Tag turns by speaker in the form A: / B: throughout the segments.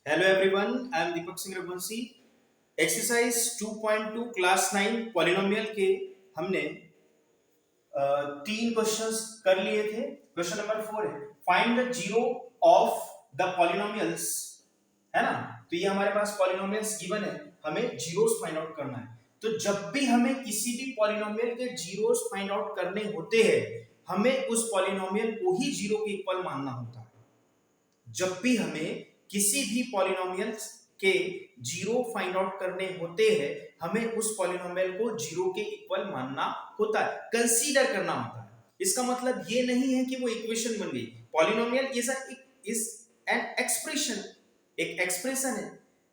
A: Hello everyone, I am Deepak Singh Raghuvanshi. Exercise 2.2 class 9 polynomial के हमने तीन questions कर लिए थे। क्वेश्चन नंबर 4 है find the zero of the polynomials, है ना। तो ये हमारे पास पॉलिनोमियल्स गिवन है, हमें जीरोस फाइंड आउट करना है। तो जब भी हमें किसी भी पॉलिनोमियल के जीरोस फाइंड आउट करने होते हैं, हमें उस पॉलिनोमियल को ही जीरो के इक्वल मानना होता है। जब भी हमें किसी भी पॉलिनोमियल के जीरो फाइंड आउट करने होते हैं, हमें उस पॉलिनोमियल को जीरो के इक्वल मानना होता है, कंसीडर करना होता है। इसका मतलब ये नहीं है कि वो इक्वेशन बन गई। पॉलिनोमियल इज एन एक्सप्रेशन, एक एक्सप्रेशन है,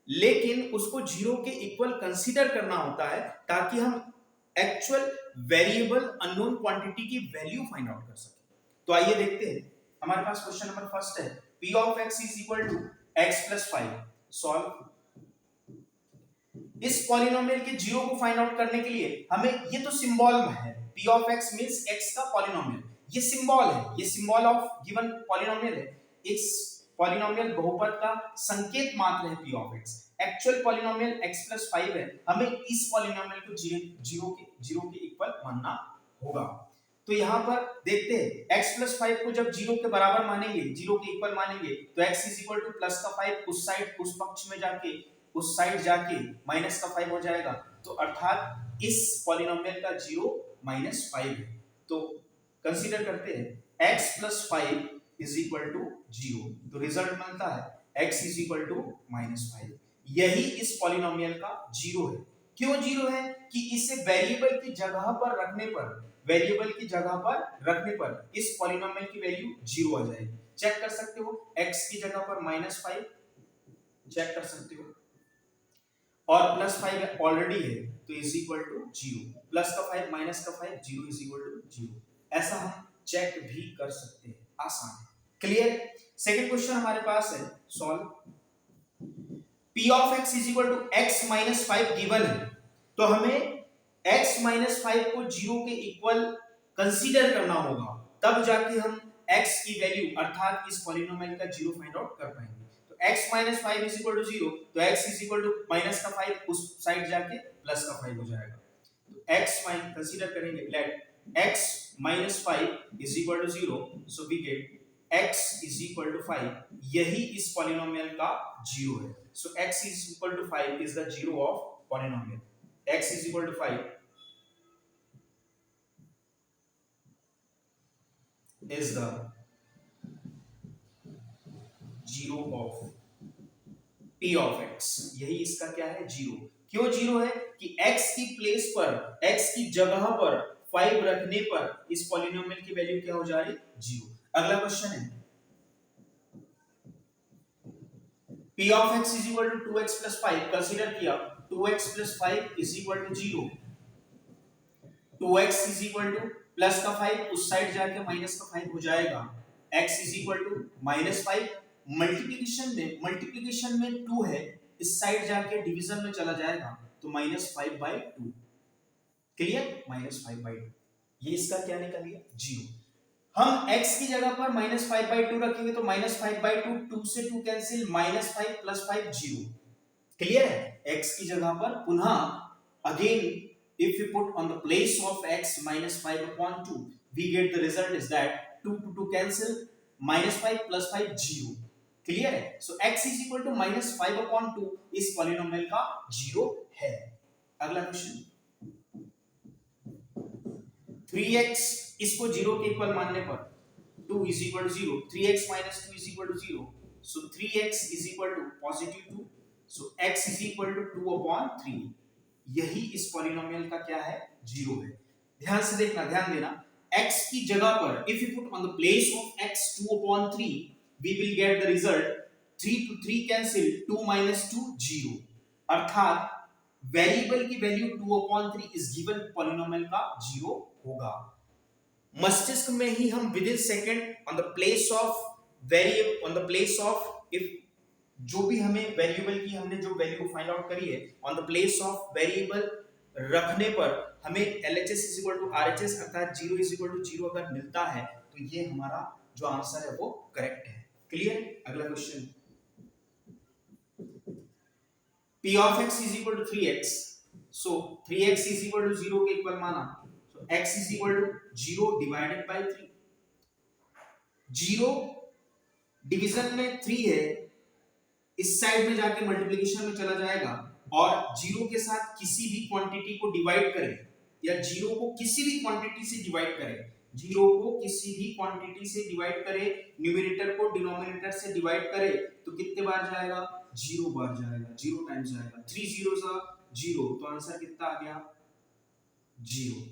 A: लेकिन उसको जीरो के इक्वल कंसीडर करना होता है ताकि हम एक्चुअल वेरिएबल अननोन क्वांटिटी की वैल्यू फाइंड आउट कर सके। तो आइए देखते हैं, हमारे पास क्वेश्चन नंबर फर्स्ट है p of x is equal to x plus 5। Solve. इस पॉलिनोमियल के जीरो को फाइंड आउट करने के लिए हमें, ये तो सिंबल है, p of x means x का पॉलिनोमियल, ये सिंबल है, ये सिंबल ऑफ गिवन पॉलिनोमियल है। इस पॉलिनोमियल बहुपद का संकेत मात्र है p of x। Actual polynomial x plus 5 है, हमें इस पॉलिनोमियल को जीरो के इक्वल मानना होगा। तो यहां पर देखते हैं x plus 5 को जब जीरो के बराबर मानेंगे, जीरो के इक्वल मानेंगे, तो x is equal to plus का 5 उस साइड, उस पक्ष में जाके, उस साइड जाके माइनस का 5 हो जाएगा। तो अर्थात इस पॉलिनोमियल का जीरो -5 है। तो कंसीडर करते हैं x plus 5 is equal to 0। तो रिजल्ट बनता है x is equal to -5। यही इस पॉलिनोमियल का जीरो है। क्यों जीरो है? कि इसे वेरिएबल की जगह पर रखने पर, वेरिएबल की जगह पर रखने पर इस पॉलिनोमियल की वैल्यू जीरो आ जाएगी। चेक कर सकते हो, x की जगह पर -5 चेक कर सकते हो, और प्लस 5 ऑलरेडी है तो इज इक्वल टू 0। प्लस का 5 माइनस का 5 0 इज इक्वल टू 0। ऐसा हम चेक भी कर सकते हैं, आसान है। क्लियर? सेकंड क्वेश्चन हमारे पास है, solve. p of x is equal to x minus 5 given है, तो हमें x minus 5 को 0 के इक्वल कंसीडर करना होगा, तब जाके हम x की वैल्यू अर्थात इस पॉलिनोमियल का जीरो फाइंड आउट कर पाएंगे। तो x minus 5 is equal to 0, तो x is equal to minus का 5 उस साइड जाके प्लस का 5 हो जाएगा। तो x माइनस कंसीडर करेंगे, late x minus 5 is equal to 0, so we get x is equal to 5। यही इस पॉलिनोमियल का जीरो है। So x is equal to 5 is the zero of polynomial. X is equal to 5 is the zero of p of x। यही इसका क्या है? Zero. क्यों zero है? कि x की प्लेस पर, x की जगह पर 5 रखने पर इस पॉलिनोमियल की वैल्यू क्या हो जा रही? जीरो। अगला क्वेश्चन है p of x is equal to 2x plus 5। Consider किया 2x plus 5 is equal to 0। 2x is equal to plus का 5 उस साइड जाके माइनस का 5 हो जाएगा। x is equal to -5। Multiplication में 2 है, इस साइड जाके डिवीजन में चला जाएगा तो -5/2। क्लियर? -5/2। ये इसका क्या निकल गया? जीरो। हम x की जगह पर -5/2 रखेंगे तो -5/2, 2 से 2 कैंसिल, -5 + 5 0। क्लियर है? x की जगह पर पुनः again if we put on the place of x -5/2, we get the result is that 2 to 2 cancel, -5 + 5 0। Clear है? so x is equal to -5/2 इस पॉलिनोमियल का जीरो है। अगला क्वेश्चन, 3x इसको जीरो के इक्वल मानने पर 2 is equal to 0, 3x minus 2 is equal to 0, so 3x is equal to positive 2, so x is equal to 2/3। यही इस पॉलिनोमियल का क्या है? जीरो है। ध्यान से देखना, ध्यान देना, x की जगह पर if you put on the place of x 2/3, we will get the result 3 to 3 cancel, 2 minus 2 0। अर्थात वेरिएबल की वैल्यू 2/3 इस गिवन पॉलिनोमियल का जीरो होगा। मस्तिष्क में ही हम with in second on the place of variable, on the place of if जो भी हमें वेरिएबल की हमने जो वैल्यू फाइंड आउट करी है, on the place of variable रखने पर हमें LHS is equal to RHS अर्थात 0 इज इक्वल टू 0 अगर मिलता है तो ये हमारा जो आंसर है वो करेक्ट है। क्लियर? अगला question, p of x is equal to 3x, so 3x is equal to 0 के इक्वल माना, so x is equal to 0 divided by 3. 0 division में 3 है, इस साइड में जाके मल्टीप्लिकेशन में चला जाएगा और 0 के साथ किसी भी क्वांटिटी को डिवाइड करें या 0 को किसी भी क्वांटिटी से डिवाइड करें, 0 को किसी भी क्वांटिटी से डिवाइड करें, न्यूमरेटर को डिनोमिनेटर से डिवाइड करें तो कितने बार जाएगा, 0 बार जाएगा, 0 टाइम्स जाएगा, 3 zeros are 0, तो आंसर कितना आ गया, 0.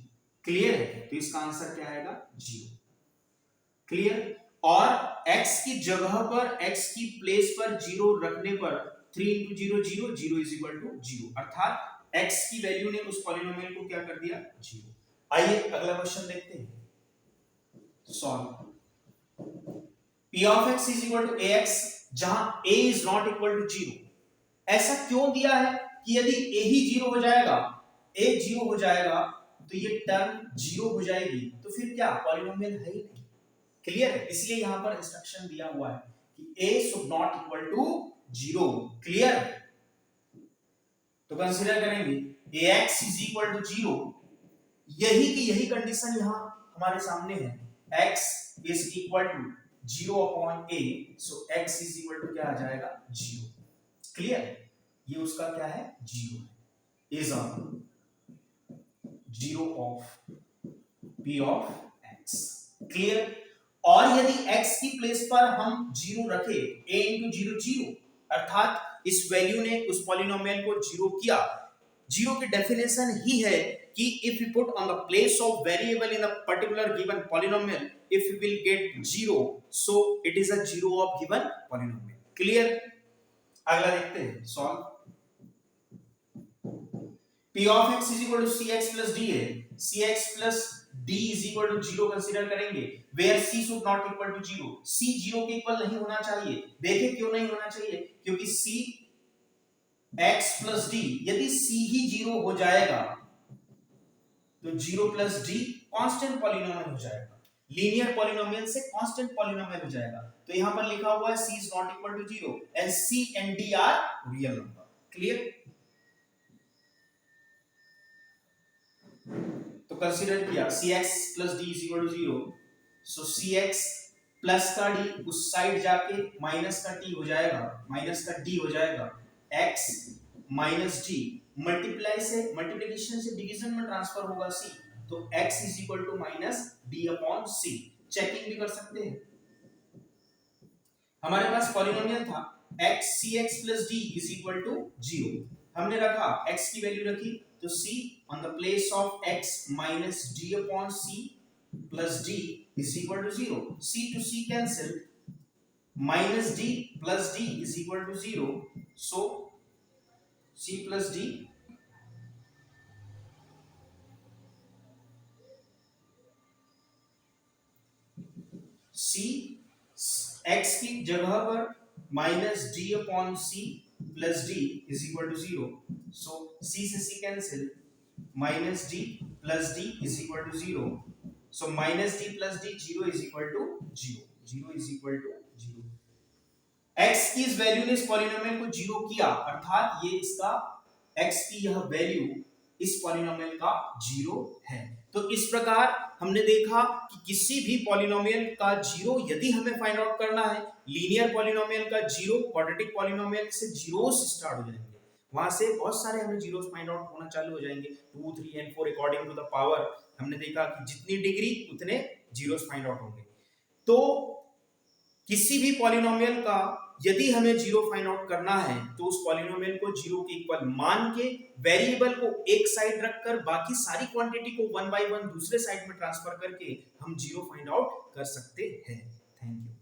A: क्लियर है, तो इसका आंसर क्या आएगा, 0. क्लियर. और x की जगह पर, x की प्लेस पर 0 रखने पर 3 into 0 0, 0 is equal to 0, अर्थात x की वैल्यू ने उस पॉलिनोमियल को क्या कर दिया, 0. आइए अगला क्वेश्चन देखते हैं. Solve. p of x is equal to ax, जहां a is not equal to 0. ऐसा क्यों दिया है कि यदि a ही 0 हो जाएगा, a 0 हो जाएगा तो ये टर्म 0 हो जाएगी, तो फिर क्या पॉलिनोमियल है ही नहीं. क्लियर है, इसलिए यहां पर इंस्ट्रक्शन दिया हुआ है कि a should not equal to 0. Clear. तो कंसीडर करेंगे ax इज इक्वल टू 0, यही की यही कंडीशन यहां हमारे सामने है, x is equal to 0 upon a, so x is equal to क्या आ जाएगा, 0. क्लियर. ये उसका क्या है, 0 है, is a 0 of p of x. Clear. और यदि x की प्लेस पर हम 0 रखे, a into 0 0, अर्थात इस वैल्यू ने उस पॉलिनोमियल को 0 किया. 0 की डेफिनेशन ही है कि if we put on the place of variable in a particular given polynomial, if we will get 0, so it is a 0 of given polynomial. Clear. अगला देखते हैं, solve. p of x is equal to cx plus d है, cx plus d is equal to 0 consider करेंगे, where c should not equal to 0. c 0 के equal नहीं होना चाहिए. देखें क्यों नहीं होना चाहिए, क्योंकि c x plus d, यदि c ही 0 हो जाएगा तो 0 plus d कांस्टेंट पॉलिनोमियल हो जाएगा, लीनियर पॉलिनोमियल से कांस्टेंट पॉलिनोमियल हो जाएगा. तो यहां पर लिखा हुआ है c is not equal to 0 and c and d are real number. Clear. तो कंसीडर किया cx plus d is equal to 0, so cx plus का d उस साइड जाके माइनस का t हो जाएगा, माइनस का d हो जाएगा, x माइनस d मल्टीप्लाई से, मल्टीप्लिकेशन से डिवीजन में ट्रांसफर होगा c, तो x is equal to minus d upon c. Checking भी कर सकते हैं. हमारे पास पॉलिनोमियल था x cx plus d is equal to 0, हमने रखा x की वैल्यू रखी, तो c on the place of x minus d upon c plus d is equal to 0. c to c cancel, minus d plus d is equal to 0, so c plus d c x की जगह पर minus d upon c plus d is equal to 0, so c से c cancel, minus d plus d is equal to 0, so minus d plus d 0 is equal to 0, 0 is equal to 0. x की इस value ने इस polynomial को 0 किया, अर्थात ये इसका x की यह वैल्यू इस पॉलिनोमियल का 0 है. तो इस प्रकार हमने देखा कि किसी भी पॉलिनोमियल का 0 यदि हमें फाइंड आउट करना है, लीनियर पॉलिनोमियल का 0 क्वाड्रेटिक पॉलिनोमियल से जीरोस स्टार्ट हो जाएंगे, वहां से बहुत सारे हमें जीरोस फाइंड आउट होना चालू हो जाएंगे, 2 3 and 4 according to the power. हमने देखा कि जितनी डिग्री उतने जीरोस फाइंड आउट होंगे. तो किसी भी पॉलिनोमियल का यदि हमें 0 फाइंड आउट करना है तो उस पॉलिनोमियल को 0 के इक्वल मान के, वेरिएबल को एक साइड रखकर बाकी सारी क्वांटिटी को 1 बाय 1 दूसरे साइड में ट्रांसफर करके हम 0 फाइंड आउट कर सकते हैं. Thank you.